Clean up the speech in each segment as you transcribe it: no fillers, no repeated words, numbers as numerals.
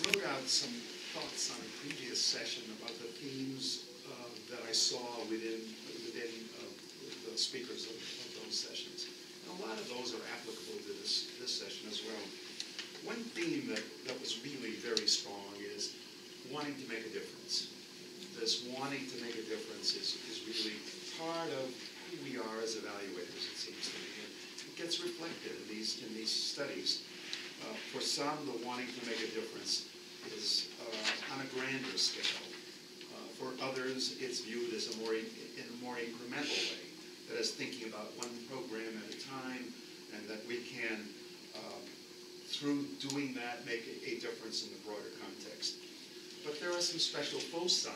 wrote out some thoughts on a previous session about the themes that I saw within the speakers of those sessions. And a lot of those are applicable to this session as well. One theme that was really very strong is wanting to make a difference. This wanting to make a difference is really part of who we are as evaluators, it seems to me. And it gets reflected in these studies. For some, the wanting to make a difference is on a grander scale. For others, it's viewed as in a more incremental way, that is thinking about one program at a time, and that we can, through doing that, make a difference in the broader context. But there are some special foci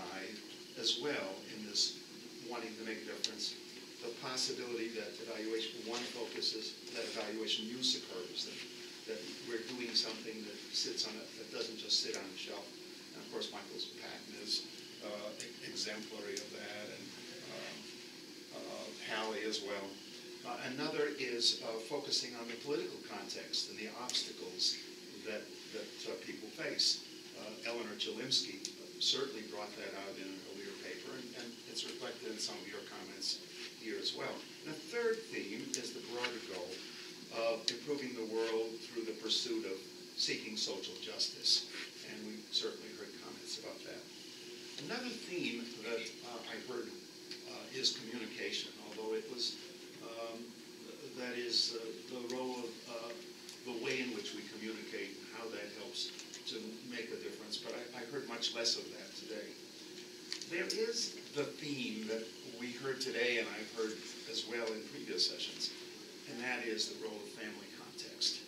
as well in this wanting to make a difference. The possibility that evaluation, one focuses that evaluation use occurs, that we're doing something that that doesn't just sit on the shelf. And of course, Michael's patent is exemplary of that, and Hallie as well. Another is focusing on the political context and the obstacles that people face. Eleanor Chilimsky certainly brought that out in an earlier paper, and it's reflected in some of your comments here as well. And the third theme is the broader goal of improving the world through the pursuit of seeking social justice. And we certainly heard comments about that. Another theme that I heard is communication, although it was, that is the role of the way in which we communicate and how that helps to make a difference. But I heard much less of that today. There is the theme that we heard today, and I've heard as well in previous sessions, and that is the role of family context.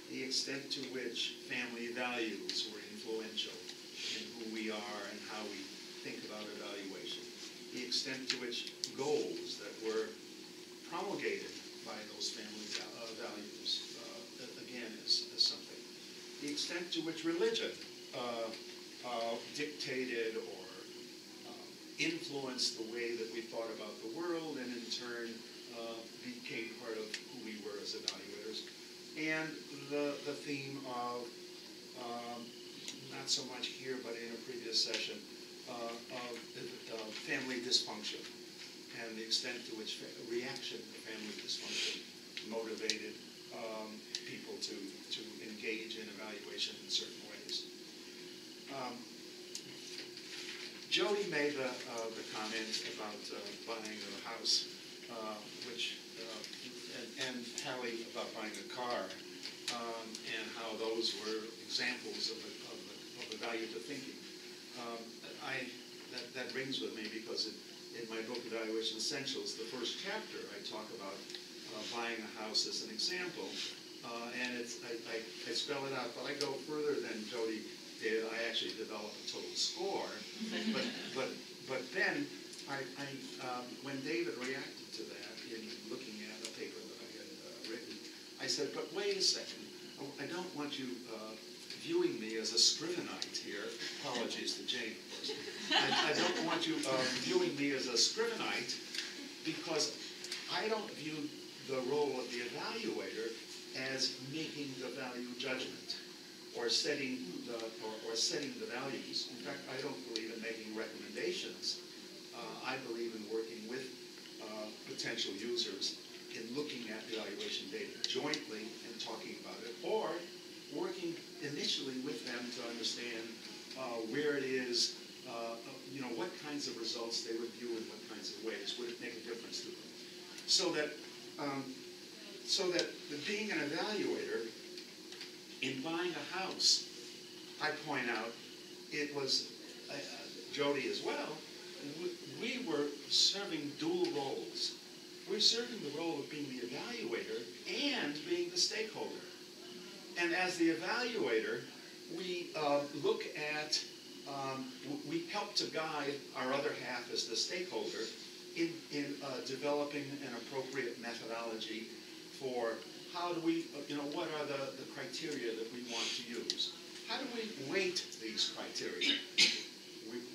The extent to which family values were influential in who we are and how we think about evaluation. The extent to which goals that were promulgated by those family values, again, is something. The extent to which religion dictated or influenced the way that we thought about the world, and in turn became part of who we were as evaluators. And the theme of, not so much here, but in a previous session, of family dysfunction, and the extent to which reaction to family dysfunction motivated people to engage in evaluation in certain ways. Jody made the comment about buying a house, and Hallie about buying a car, and how those were examples of the value to thinking. That rings with me because in my book, Evaluation Essentials, the first chapter, I talk about buying a house as an example, and I spell it out, but I go further than Jody did. I actually develop a total score, but then when David reacted to that in looking at a paper that I had written, I said, but wait a second, I don't want you viewing me as a scrivenite here. Apologies to Jane, of course. I don't want you viewing me as a scrivenite, because I don't view the role of the evaluator as making the value judgment or setting the values. In fact, I don't believe in making recommendations. I believe in working with potential users in looking at evaluation data jointly and talking about it, or working initially with them to understand where it is, what kinds of results they would view in what kinds of ways. Would it make a difference to them? So that being an evaluator, in buying a house, I point out, it was, Jody as well, we were serving dual roles. We're serving the role of being the evaluator and being the stakeholder. And as the evaluator, we look at, we help to guide our other half as the stakeholder in developing an appropriate methodology for how do we, what are the criteria that we want to use? How do we weight these criteria?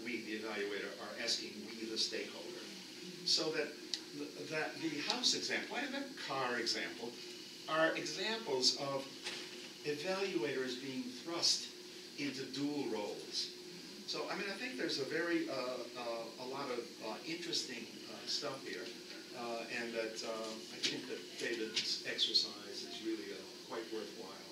We, the evaluator, are asking we, the stakeholder. So that the house example and the car example are examples of evaluator is being thrust into dual roles. So, I mean, I think there's a lot of interesting stuff here, and that I think that David's exercise is really quite worthwhile.